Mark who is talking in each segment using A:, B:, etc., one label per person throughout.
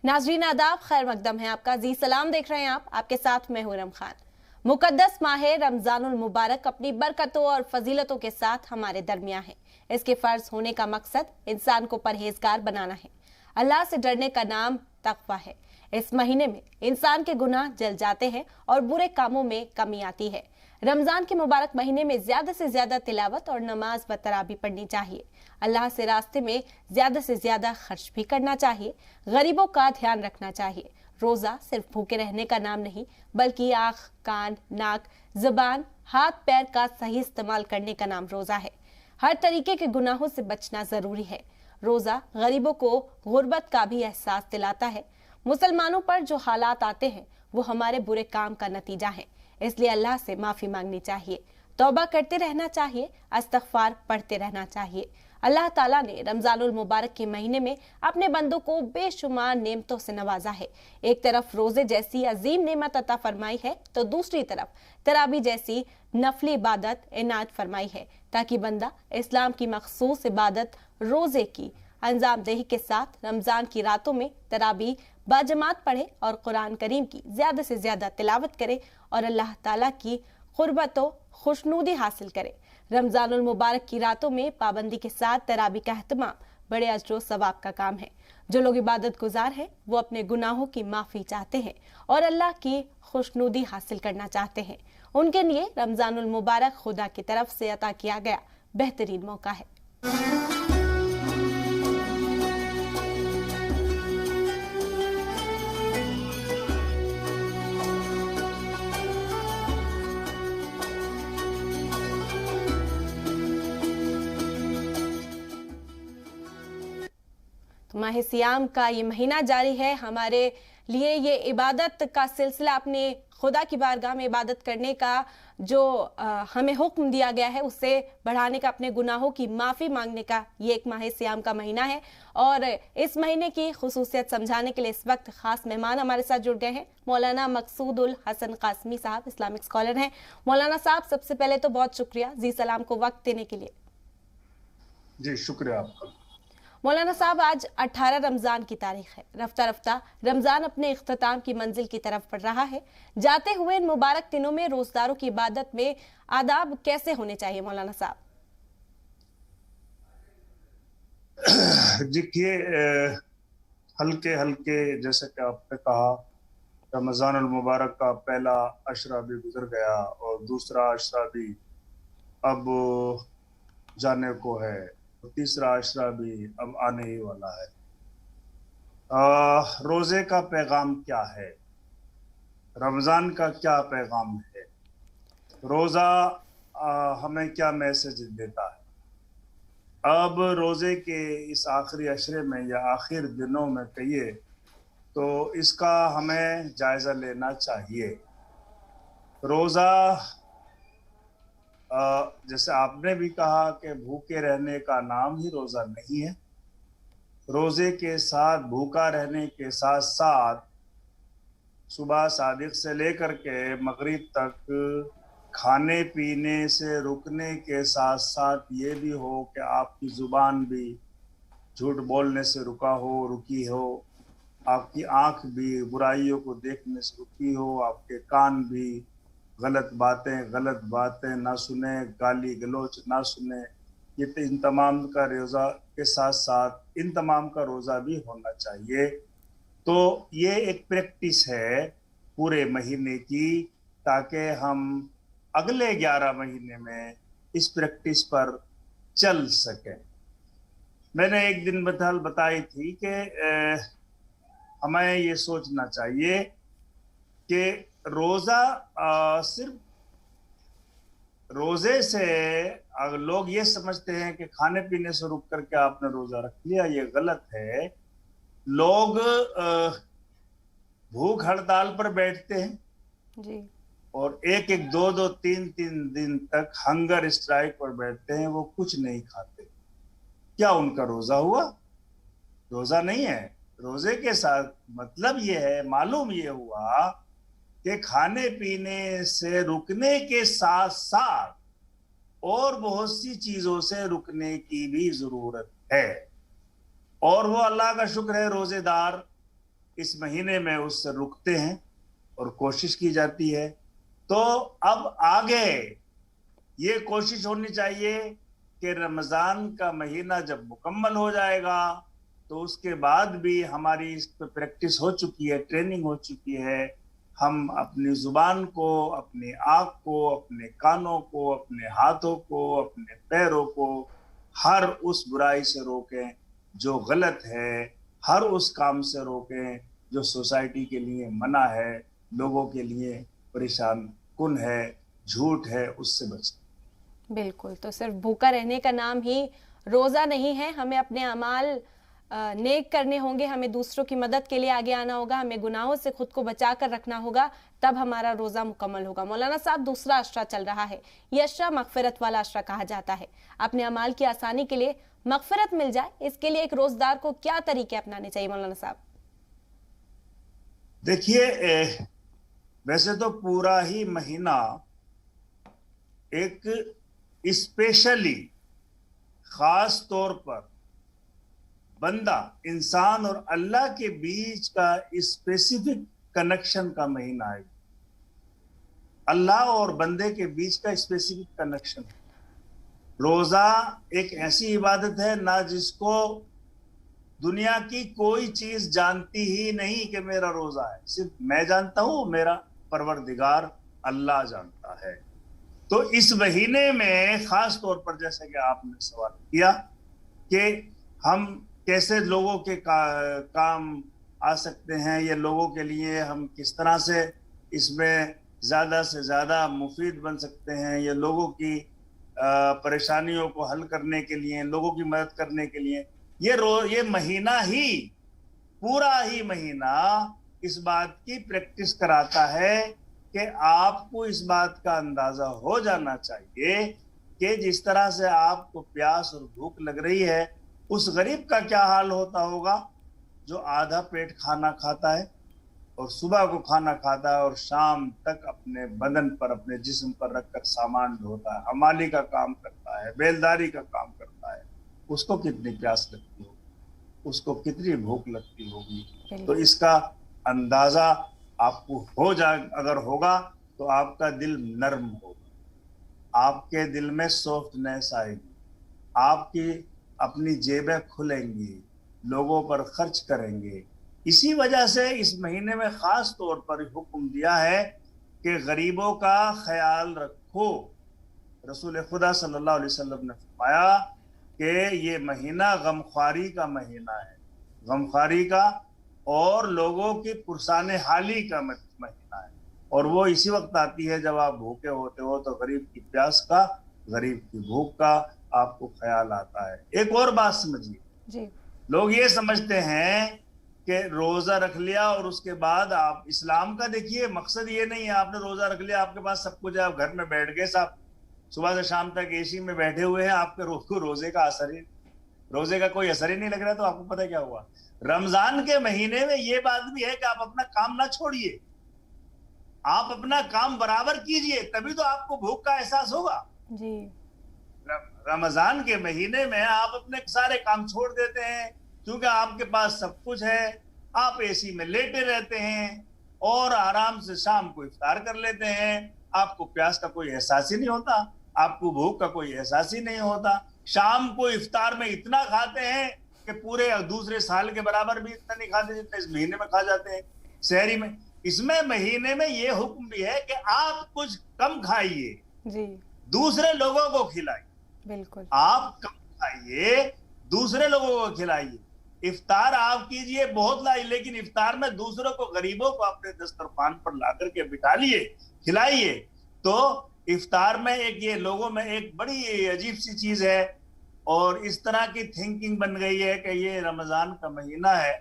A: नाजरीन आदाब, खैर मकदम है आपका। जी सलाम देख रहे हैं आप, आपके साथ मैं हूं रम खान। मुकद्दस माह रमजानुल मुबारक अपनी बरकतों और फजीलतों के साथ हमारे दरमियां है। इसके फर्ज होने का मकसद इंसान को परहेजगार बनाना है। अल्लाह से डरने का नाम तकवा है। इस महीने में इंसान के गुनाह जल जाते हैं और बुरे कामों में कमी आती है। रमजान के मुबारक महीने में ज्यादा से ज्यादा तिलावत और नमाज व तराबी पढ़नी चाहिए। अल्लाह से रास्ते में ज्यादा से ज्यादा खर्च भी करना चाहिए। गरीबों का ध्यान रखना चाहिए। रोजा सिर्फ भूखे रहने का नाम नहीं, बल्कि आँख, कान, नाक, जुबान, हाथ पैर का सही इस्तेमाल करने का नाम रोजा है। हर तरीके के गुनाहों से बचना जरूरी है। रोजा गरीबों को गुर्बत का भी एहसास दिलाता है। मुसलमानों पर जो हालात आते हैं वो हमारे बुरे काम का नतीजा है, इसलिए अल्लाह से माफी मांगनी चाहिए, तौबा करते रहना चाहिए, इस्तग़फ़ार पढ़ते रहना चाहिए। अल्लाह ताला ने रमजानुल मुबारक के महीने में अपने बंदों को बेशुमार नेमतों से नवाजा है। एक तरफ रोजे जैसी अजीम नेमत अता फरमाई है, तो दूसरी तरफ तराबी जैसी नफली इबादत इनायत फरमाई है, ताकि बंदा इस्लाम की मखसूस इबादत रोजे की अंजामदेही के साथ रमजान की रातों में तराबी बाजमात पढ़े और कुरान करीम की ज्यादा से ज्यादा तिलावत करे और अल्लाह ताला की कुर्बतो खुशनूदी हासिल करे। रमजानुल मुबारक की रातों में पाबंदी के साथ तराबी का एहतमाम बड़े अजर सवाब का काम है। जो लोग इबादत गुजार हैं वो अपने गुनाहों की माफी चाहते हैं और अल्लाह की खुशनूदी हासिल करना चाहते हैं। उनके लिए रमजानुल मुबारक खुदा की तरफ से अता किया गया बेहतरीन मौका है। माह सियाम का ये महीना जारी है। हमारे लिए ये इबादत का सिलसिला, अपने खुदा की बारगाह में इबादत करने का जो हमें हुक्म दिया गया है, उससे बढ़ाने का, अपने गुनाहों की माफ़ी मांगने का ये एक माह सियाम का महीना है। और इस महीने की खुसूसियत समझाने के लिए इस वक्त खास मेहमान हमारे साथ जुड़ गए हैं। मौलाना मकसूदुल हसन कासमी साहब इस्लामिक स्कॉलर हैं। मौलाना साहब, सबसे पहले तो बहुत शुक्रिया जी सलाम को वक्त देने के लिए।
B: जी शुक्रिया आपका।
A: मौलाना साहब, आज 18 रमजान की तारीख है। रफ्ता रफ्ता रमजान अपने इख्तिताम की मंजिल की तरफ बढ़ रहा है। जाते हुए इन मुबारक दिनों में रोजदारों की इबादत में आदाब कैसे होने चाहिए मौलाना साहब?
B: देखिए, हल्के हल्के, जैसे कि आपने कहा, रमजानुल मुबारक का पहला अशरा भी गुजर गया और दूसरा अशरा भी अब जाने को है, तीसरा अशरा भी अब आने ही वाला है। रोजे का पैगाम क्या है? रमजान का क्या पैगाम है? रोजा हमें क्या मैसेज देता है? अब रोजे के इस आखिरी अशरे में या आखिर दिनों में कहिए तो इसका हमें जायजा लेना चाहिए। रोजा, जैसे आपने भी कहा कि भूखे रहने का नाम ही रोजा नहीं है। रोजे के साथ, भूखा रहने के साथ साथ सुबह सादिक से लेकर के मगरिब तक खाने पीने से रुकने के साथ साथ ये भी हो कि आपकी जुबान भी झूठ बोलने से रुकी हो, आपकी आंख भी बुराइयों को देखने से रुकी हो, आपके कान भी गलत बातें ना सुने, गाली गलोच ना सुने। ये इन तमाम का रोज़ा के साथ साथ इन तमाम का रोज़ा भी होना चाहिए। तो ये एक प्रैक्टिस है पूरे महीने की, ताकि हम अगले 11 महीने में इस प्रैक्टिस पर चल सकें। मैंने एक दिन बताई थी कि हमें ये सोचना चाहिए कि रोजा सिर्फ रोजे से, अगर लोग ये समझते हैं कि खाने पीने से रुक करके आपने रोजा रख लिया, ये गलत है। लोग भूख हड़ताल पर बैठते हैं
A: जी,
B: और एक एक दो दो तीन तीन दिन तक हंगर स्ट्राइक पर बैठते हैं, वो कुछ नहीं खाते। क्या उनका रोजा हुआ? रोजा नहीं है। रोजे के साथ मतलब ये है, मालूम ये हुआ कि खाने पीने से रुकने के साथ साथ और बहुत सी चीजों से रुकने की भी जरूरत है। और वो अल्लाह का शुक्र है, रोजेदार इस महीने में उससे रुकते हैं और कोशिश की जाती है। तो अब आगे ये कोशिश होनी चाहिए कि रमजान का महीना जब मुकम्मल हो जाएगा तो उसके बाद भी हमारी इस पर प्रैक्टिस हो चुकी है, ट्रेनिंग हो चुकी है, हम अपनी जुबान को, अपनी आँख को, अपने कानों को, अपने हाथों को, अपने पैरों को हर उस बुराई से रोकें जो गलत है, हर उस काम से रोकें जो सोसाइटी के लिए मना है, लोगों के लिए परेशान कुन है, झूठ है, उससे बचें।
A: बिल्कुल, तो सिर्फ भूखा रहने का नाम ही रोजा नहीं है, हमें अपने अमाल नेक करने होंगे, हमें दूसरों की मदद के लिए आगे आना होगा, हमें गुनाहों से खुद को बचा कर रखना होगा, तब हमारा रोजा मुकम्मल होगा। मौलाना साहब, दूसरा अशरा चल रहा है, यह अशरा मगफिरत वाला अशरा कहा जाता है। अपने अमाल की आसानी के लिए मगफिरत मिल जाए, इसके लिए एक रोजदार को क्या तरीके अपनाने चाहिए मौलाना साहब?
B: देखिए, वैसे तो पूरा ही महीना एक स्पेशली खास तौर पर बंदा, इंसान और अल्लाह के बीच का स्पेसिफिक कनेक्शन का महीना है। अल्लाह और बंदे के बीच का स्पेसिफिक कनेक्शन। रोजा एक ऐसी इबादत है ना जिसको दुनिया की कोई चीज जानती ही नहीं कि मेरा रोजा है, सिर्फ मैं जानता हूं, मेरा परवरदिगार अल्लाह जानता है। तो इस महीने में खास तौर पर, जैसे कि आपने सवाल किया कि हम कैसे लोगों के काम आ सकते हैं, या लोगों के लिए हम किस तरह से इसमें ज़्यादा से ज़्यादा मुफीद बन सकते हैं, या लोगों की परेशानियों को हल करने के लिए, लोगों की मदद करने के लिए, ये महीना ही, पूरा ही महीना इस बात की प्रैक्टिस कराता है कि आपको इस बात का अंदाजा हो जाना चाहिए कि जिस तरह से आपको प्यास और भूख लग रही है, उस गरीब का क्या हाल होता होगा जो आधा पेट खाना खाता है और सुबह को खाना खाता है और शाम तक अपने बदन पर, अपने जिस्म पर रखकर सामान ढोता है, हमाली का काम करता है, बेलदारी का काम करता है। उसको कितनी प्यास लगती होगी, उसको कितनी भूख लगती होगी। तो इसका अंदाजा आपको हो जाए, अगर होगा तो आपका दिल नर्म होगा, आपके दिल में सॉफ्टनेस आएगी, आपकी अपनी जेबें खुलेंगी, लोगों पर खर्च करेंगे। इसी वजह से इस महीने में खास तौर पर हुक्म दिया है कि गरीबों का ख्याल रखो। रसूल खुदा सल्लल्लाहु अलैहि वसल्लम ने फरमाया कि ये महीना गमख्वारी का महीना है, गमख्वारी का और लोगों की पुरसाने हाली का महीना है। और वो इसी वक्त आती है जब आप भूखे होते हो, तो गरीब की प्यास का, गरीब की भूख का आपको ख्याल आता है। एक और बात समझिए, लोग ये समझते हैं कि रोजा रख लिया और उसके बाद आप, इस्लाम का देखिए मकसद ये नहीं है आपने रोजा रख लिया, आपके पास सब कुछ है, आप घर में बैठ गए, साहब सुबह से शाम तक एसी में बैठे हुए हैं, आपके रोजे का असर ही, रोजे का कोई असर ही नहीं लग रहा। तो आपको पता है क्या हुआ, रमजान के महीने में ये बात भी है कि आप अपना काम ना छोड़िए, आप अपना काम बराबर कीजिए, तभी तो आपको भूख का एहसास होगा जी। रमजान के महीने में आप अपने सारे काम छोड़ देते हैं क्योंकि आपके पास सब कुछ है, आप एसी में लेटे रहते हैं और आराम से शाम को इफ्तार कर लेते हैं, आपको प्यास का कोई एहसास ही नहीं होता, आपको भूख का कोई एहसास ही नहीं होता। शाम को इफ्तार में इतना खाते हैं कि पूरे दूसरे साल के बराबर भी इतना नहीं खाते जितना इस महीने में खा जाते हैं शहरी में। इसमें महीने में ये हुक्म भी है कि आप कुछ कम खाइए जी, दूसरे लोगों को खिलाइए। बिल्कुल, आप कम खाइए, दूसरे लोगों को खिलाइए। इफ्तार आप कीजिए बहुत लाई, लेकिन इफ्तार में दूसरों को, गरीबों को अपने दस्तरखान पर ला करके बिठा लिए, खिलाइए। तो इफ्तार में एक, ये लोगों में एक बड़ी अजीब सी चीज है और इस तरह की थिंकिंग बन गई है कि ये रमजान का महीना है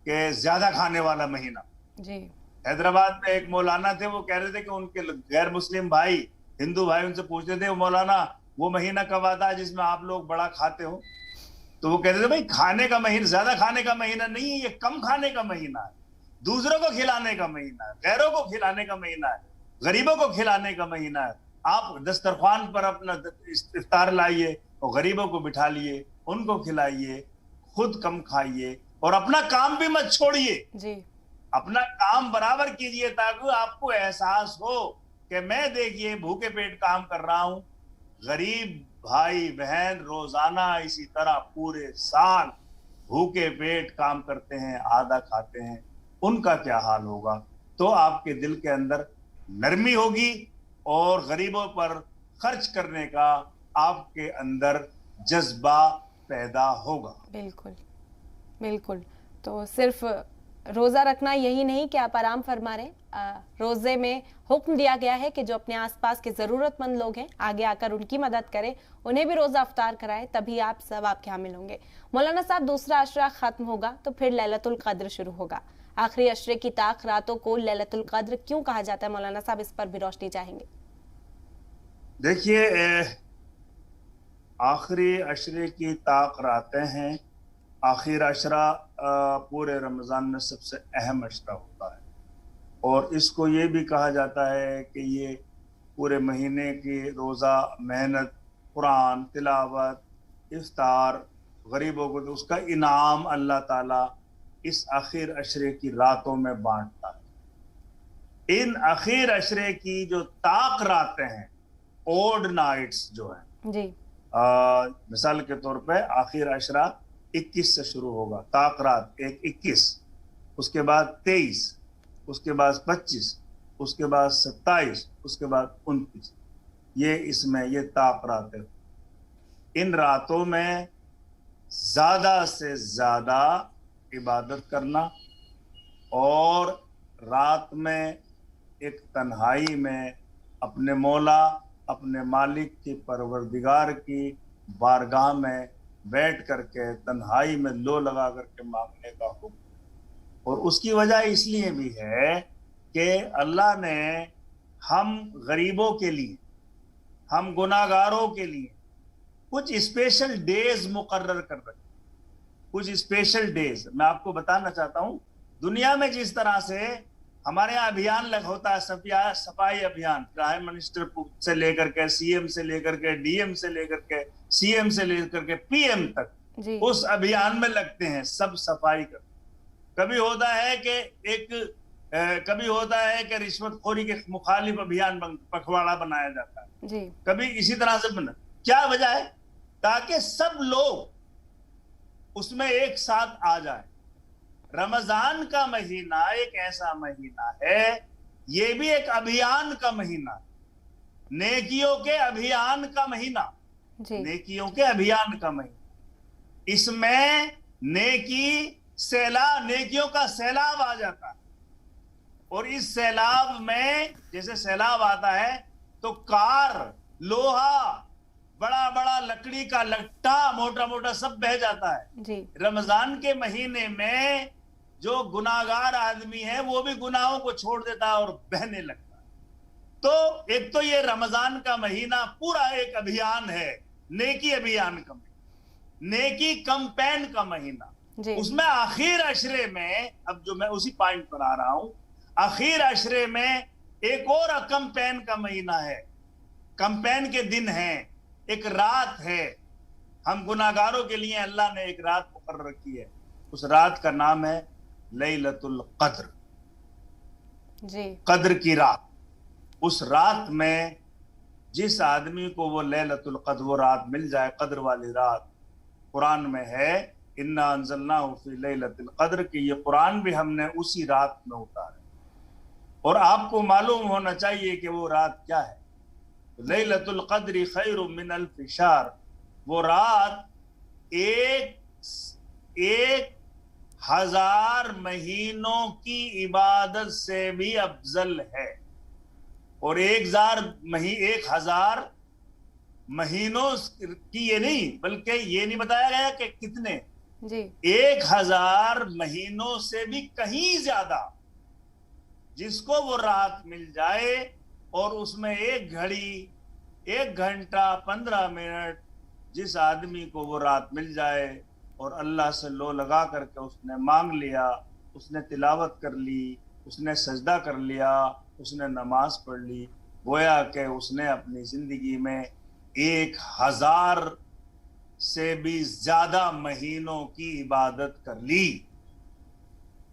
B: कि ज्यादा खाने वाला महीना जी। हैदराबाद में एक मौलाना थे, वो कह रहे थे कि उनके गैर मुस्लिम भाई, हिंदू भाई उनसे पूछते थे, मौलाना वो महीना कब आता है जिसमें आप लोग बड़ा खाते हो? तो वो कहते थे भाई खाने का महीना, ज्यादा खाने का महीना नहीं है, ये कम खाने का महीना है, दूसरों को खिलाने का महीना है, गैरों को खिलाने का महीना है, गरीबों को खिलाने का महीना है। आप दस्तरखान पर अपना इफ्तार लाइए और गरीबों को बिठा लिए, उनको खिलाइए, खुद कम खाइए और अपना काम भी मत छोड़िए,
A: जी।
B: अपना काम बराबर कीजिए ताकि आपको एहसास हो कि मैं देखिए भूखे पेट काम कर रहा हूं। गरीब भाई बहन रोजाना इसी तरह पूरे साल भूखे पेट काम करते हैं, आधा खाते हैं, उनका क्या हाल होगा। तो आपके दिल के अंदर नरमी होगी और गरीबों पर खर्च करने का आपके अंदर जज्बा पैदा होगा।
A: बिल्कुल बिल्कुल। तो सिर्फ रोज़ा रखना यही नहीं कि आप आराम फरमा रहे, रोज़े में हुक्म दिया गया है कि जो अपने आसपास के ज़रूरतमंद लोग हैं आगे आकर उनकी मदद करें, उन्हें भी रोज़ा अफ्तार कराएं, तभी आप सब आपके हामिल होंगे। मौलाना साहब, दूसरा अशरा ख़त्म होगा तो फिर लैलतुल क़द्र शुरू होगा। आखिरी अशरे की ताक रातों को लैलतुल क़द्र क्यों कहा जाता है मौलाना साहब, इस पर भी रोशनी चाहेंगे।
B: देखिए, आखिरी अशरे की ताक रातें हैं। आखिर अशरा पूरे रमज़ान में सबसे अहम अशरा होता है और इसको ये भी कहा जाता है कि ये पूरे महीने की रोज़ा मेहनत, कुरान तिलावत, इफ्तार, गरीबों को तो उसका इनाम अल्लाह ताला इस आखिर अशरे की रातों में बांटता है। इन आखिर अशरे की जो ताक रातें हैं, ओड नाइट्स जो हैं
A: जी,
B: मिसाल के तौर पे आखिर अशरा 21 से शुरू होगा, ताक रात 21, उसके बाद 23, उसके बाद 25, उसके बाद 27, उसके बाद 29, ये इसमें ये ताक रात है। इन रातों में ज्यादा से ज्यादा इबादत करना और रात में एक तन्हाई में अपने मौला, अपने मालिक की, परवरदिगार की बारगाह में बैठ करके तन्हाई में लो लगा करके मांगने का हुक्म। और उसकी वजह इसलिए भी है कि अल्लाह ने हम गरीबों के लिए, हम गुनाहगारों के लिए कुछ स्पेशल डेज मुकर्रर कर रखे। कुछ स्पेशल डेज मैं आपको बताना चाहता हूं। दुनिया में जिस तरह से हमारे यहाँ अभियान होता है, सफाई अभियान, प्राइम मिनिस्टर से लेकर के सीएम से लेकर के डीएम से लेकर के सीएम से लेकर के पीएम तक उस अभियान में लगते हैं, सब सफाई कर। कभी होता है कि कभी होता है कि रिश्वतखोरी के मुखालिफ अभियान पखवाड़ा बनाया जाता है
A: जी।
B: कभी इसी तरह से बना। क्या वजह है? ताकि सब लोग उसमें एक साथ आ जाए। रमजान का महीना एक ऐसा महीना है, ये भी एक अभियान का महीना, नेकियों के अभियान का महीना, नेकियों के अभियान का महीना। इसमें नेकियों का सैलाब आ जाता है और इस सैलाब में जैसे सैलाब आता है तो कार, लोहा, बड़ा बड़ा लकड़ी का लट्टा, मोटा मोटा सब बह जाता है
A: जी।
B: रमजान के महीने में जो गुनाहगार आदमी है वो भी गुनाहों को छोड़ देता है और बहने लगता है। तो एक तो ये रमजान का महीना पूरा एक अभियान है, नेकी अभियान का महीना, नेकी कैंपेन का महीना। उसमें आखिर अशरे में, अब जो मैं उसी पॉइंट पर आ रहा हूं, आखिर अशरे में एक और कैंपेन का महीना है, कैंपेन के दिन है, एक रात है। हम गुनाहगारों के लिए अल्लाह ने एक रात मुकर्रर की है, उस रात का नाम है लैलतुल क़द्र,
A: जी,
B: कद्र की रात। उस रात में जिस आदमी को वो लैलतुल क़द्र, वो रात मिल जाए, कद्र वाली रात, कुरान में है इन्ना अंज़लनाहु फी लैलतिल क़द्र, कि ये कुरान भी हमने उसी रात में उतारा। और आपको मालूम होना चाहिए कि वो रात क्या है। लैलतुल क़द्र खैरुम मिन अल्फ़ि शहर, वो रात 1000 महीनों की इबादत से भी अफजल है। और 1000 महीनों की ये नहीं, बल्कि ये नहीं बताया गया कि कितने
A: जी,
B: 1000 महीनों से भी कहीं ज्यादा जिसको वो रात मिल जाए और उसमें 1 घड़ी, 1 घंटा 15 मिनट जिस आदमी को वो रात मिल जाए और अल्लाह से लो लगा करके उसने मांग लिया, उसने तिलावत कर ली, उसने सजदा कर लिया, उसने नमाज पढ़ ली, गोया कि उसने अपनी जिंदगी में 1000 से भी ज्यादा महीनों की इबादत कर ली।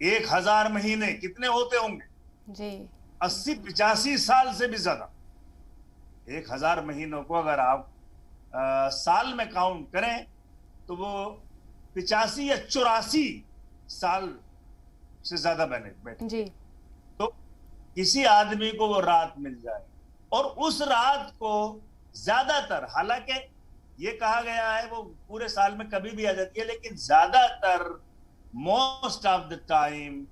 B: 1000 महीने कितने होते होंगे
A: जी।
B: 80-85 साल से भी ज्यादा। 1000 महीनों को अगर आप साल में काउंट करें तो वो 85 या 84 साल से ज्यादा बैठे।
A: जी।
B: तो किसी आदमी को वो रात मिल जाए और उस रात को ज्यादातर, हालांकि ये कहा गया है वो पूरे साल में कभी भी आ जाती है, लेकिन ज्यादातर मोस्ट ऑफ द टाइम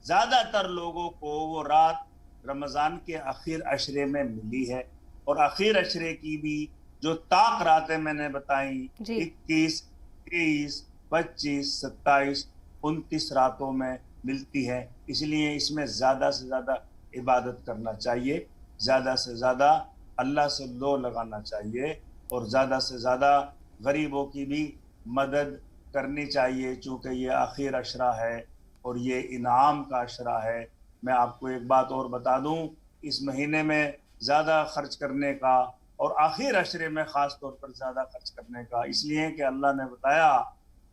B: ज्यादातर लोगों को वो रात रमजान के आखिर अशरे में मिली है। और आखिर अशरे की भी जो ताक रातें मैंने बताई, 21, 23, 25, 27, 29 रातों में मिलती है। इसलिए इसमें ज्यादा से ज्यादा इबादत करना चाहिए, ज्यादा से ज्यादा अल्लाह से लो लगाना चाहिए और ज्यादा से ज्यादा गरीबों की भी मदद करनी चाहिए, चूंकि ये आखिर अशरा है और ये इनाम का अशरा है। मैं आपको एक बात और बता दूं, इस महीने में ज्यादा खर्च करने का और आखिर अशरे में खास तौर पर ज्यादा खर्च करने का इसलिए कि अल्लाह ने बताया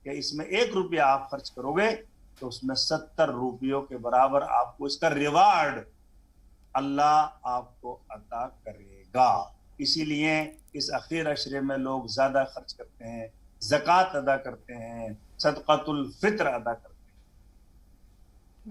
B: कि इसमें 1 रुपया आप खर्च करोगे तो उसमें 70 रुपयों के बराबर आपको इसका रिवार्ड अल्लाह आपको अता करेगा। इसीलिए इस आखिर अशरे में लोग ज्यादा खर्च करते हैं, ज़कात अदा करते हैं, सदक़तुल फित्र अदा करते हैं।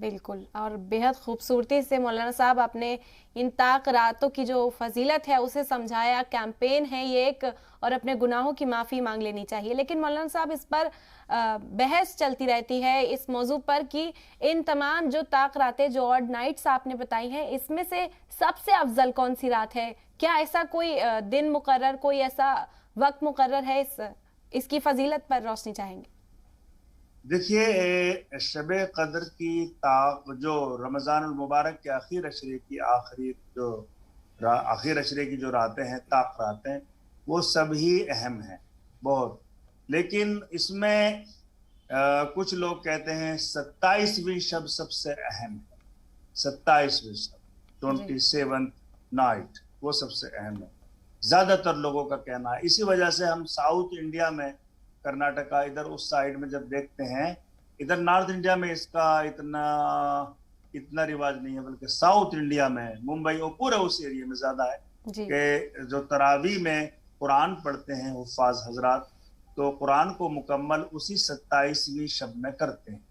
A: बिल्कुल, और बेहद खूबसूरती से मौलाना साहब आपने इन ताक रातों की जो फजीलत है उसे समझाया। कैंपेन है ये एक, और अपने गुनाहों की माफ़ी मांग लेनी चाहिए। लेकिन मौलाना साहब इस पर बहस चलती रहती है इस मौजू पर कि इन तमाम जो ताक रातें, जो ऑड नाइट्स आपने बताई हैं, इसमें से सबसे अफजल कौन सी रात है? क्या ऐसा कोई दिन मुकर्रर, कोई ऐसा वक्त मुकर्रर है इसकी फजीलत पर रोशनी चाहेंगे?
B: देखिए, शब कदर की ताक जो रमज़ान मुबारक के आखिर अशरे की आखिर अशरे की जो रातें हैं, ताक रातें, वो सभी अहम हैं बहुत। लेकिन इसमें कुछ लोग कहते हैं 27वीं शब सबसे अहम है। 27वीं शब 27th नाइट वो सबसे अहम है, ज्यादातर लोगों का कहना है। इसी वजह से हम साउथ इंडिया में, कर्नाटका इधर उस साइड में जब देखते हैं, इधर नॉर्थ इंडिया में इसका इतना रिवाज नहीं है, बल्कि साउथ इंडिया में, मुंबई और पूरे उस एरिया में ज्यादा है कि जो तरावी में कुरान पढ़ते हैं हुफ्फाज हजरात, तो कुरान को मुकम्मल उसी 27वीं शब में करते हैं,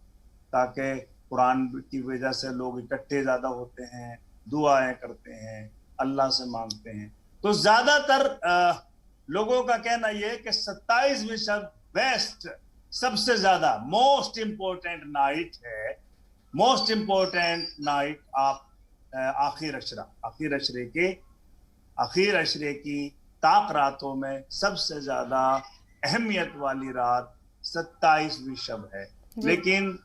B: ताकि कुरान की वजह से लोग इकट्ठे ज्यादा होते हैं, दुआएं करते हैं, अल्लाह से मांगते हैं। तो ज्यादातर लोगों का कहना यह है कि 27वीं शब बेस्ट, सबसे ज्यादा मोस्ट इंपोर्टेंट नाइट है। मोस्ट इंपोर्टेंट नाइट आप आखिर अशरे की ताक रातों में सबसे ज्यादा अहमियत वाली रात 27वीं शब है। लेकिन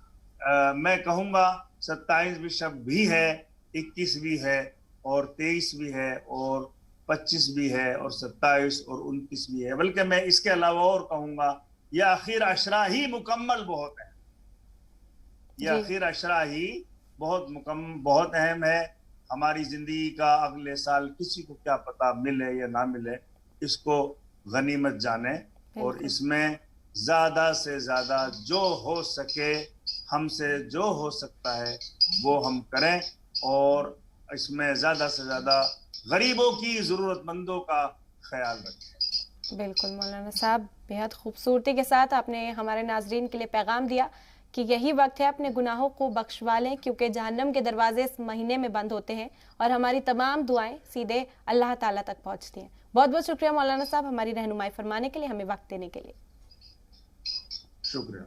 B: मैं कहूँगा 27वीं शब भी है, 21 भी है और 23 भी है और 25 भी है और 27 और 29 भी है। बल्कि मैं इसके अलावा और कहूँगा यह आखिर अशरा ही मुकम्मल बहुत है। यह आखिर अशरा ही बहुत अहम है। हमारी जिंदगी का अगले साल किसी को क्या पता मिले या ना मिले, इसको गनीमत जाने और इसमें ज्यादा से ज्यादा जो हो सके, हमसे जो हो सकता है वो हम करें और इसमें ज्यादा से ज्यादा गरीबों की, जरूरतमंदों का ख्याल रखें।
A: बिल्कुल मौलाना साहब, बेहद खूबसूरती के साथ आपने हमारे नाजरीन के लिए पैगाम दिया कि यही वक्त है अपने गुनाहों को बख्शवा लें, क्योंकि जहन्नम के दरवाजे इस महीने में बंद होते हैं और हमारी तमाम दुआएं सीधे अल्लाह ताला तक पहुंचती हैं। बहुत बहुत शुक्रिया मौलाना साहब, हमारी रहनुमाई फरमाने के लिए, हमें वक्त देने के लिए।
B: शुक्रिया।